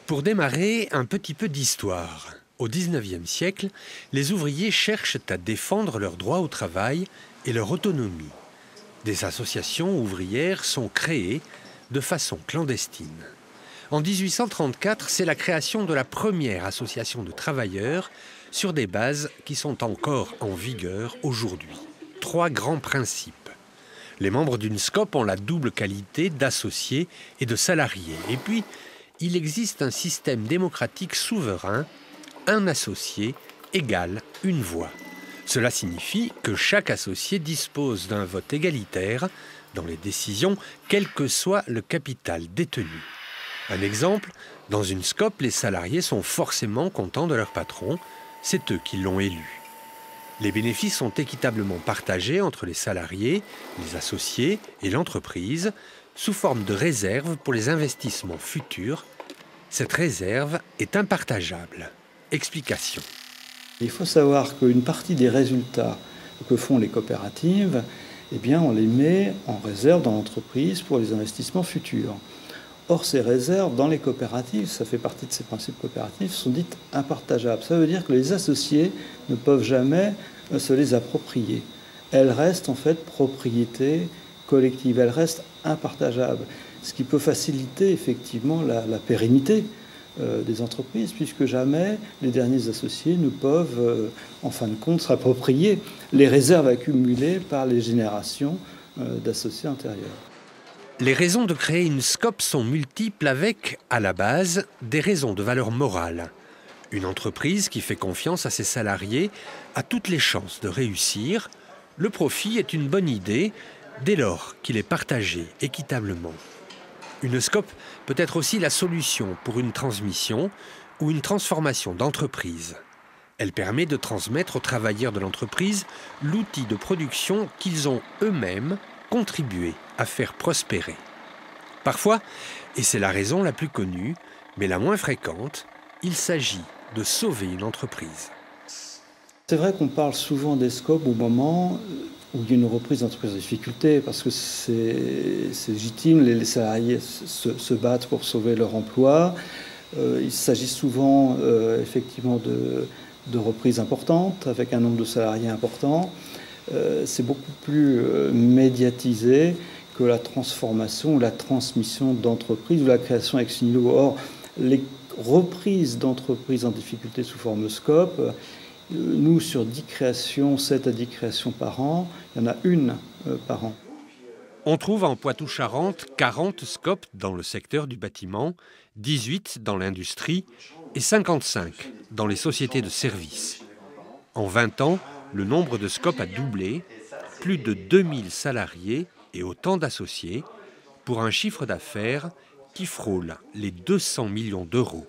Pour démarrer, un petit peu d'histoire. Au XIXe siècle, les ouvriers cherchent à défendre leurs droits au travail et leur autonomie. Des associations ouvrières sont créées de façon clandestine. En 1834, c'est la création de la première association de travailleurs sur des bases qui sont encore en vigueur aujourd'hui. 3 grands principes. Les membres d'une SCOP ont la double qualité d'associés et de salariés. Et puis, il existe un système démocratique souverain, un associé égale une voix. Cela signifie que chaque associé dispose d'un vote égalitaire dans les décisions, quel que soit le capital détenu. Un exemple, dans une SCOP, les salariés sont forcément contents de leur patron, c'est eux qui l'ont élu. Les bénéfices sont équitablement partagés entre les salariés, les associés et l'entreprise, sous forme de réserve pour les investissements futurs. Cette réserve est impartageable. Explication. Il faut savoir qu'une partie des résultats que font les coopératives, eh bien, on les met en réserve dans l'entreprise pour les investissements futurs. Or, ces réserves dans les coopératives, ça fait partie de ces principes coopératifs, sont dites impartageables. Ça veut dire que les associés ne peuvent jamais se les approprier. Elles restent en fait propriété collective, elles restent impartageables, ce qui peut faciliter effectivement la pérennité des entreprises, puisque jamais les derniers associés ne peuvent, en fin de compte, s'approprier les réserves accumulées par les générations d'associés antérieurs. Les raisons de créer une SCOP sont multiples avec, à la base, des raisons de valeur morale. Une entreprise qui fait confiance à ses salariés a toutes les chances de réussir. Le profit est une bonne idée dès lors qu'il est partagé équitablement. Une SCOP peut être aussi la solution pour une transmission ou une transformation d'entreprise. Elle permet de transmettre aux travailleurs de l'entreprise l'outil de production qu'ils ont eux-mêmes contribué à faire prospérer. Parfois, et c'est la raison la plus connue, mais la moins fréquente, il s'agit de sauver une entreprise. C'est vrai qu'on parle souvent des SCOP au moment où il y a une reprise d'entreprise en difficulté, parce que c'est légitime, les salariés se battent pour sauver leur emploi. Il s'agit souvent effectivement de reprises importantes, avec un nombre de salariés important. C'est beaucoup plus médiatisé que la transformation ou la transmission d'entreprises ou la création ex nihilo. Or, les reprises d'entreprises en difficulté sous forme SCOP, nous, sur 10 créations, 7 à 10 créations par an, il y en a une par an. On trouve en Poitou-Charentes 40 SCOP dans le secteur du bâtiment, 18 dans l'industrie et 55 dans les sociétés de services. En 20 ans, le nombre de SCOP a doublé, plus de 2000 salariés et autant d'associés, pour un chiffre d'affaires qui frôle les 200 millions d'euros.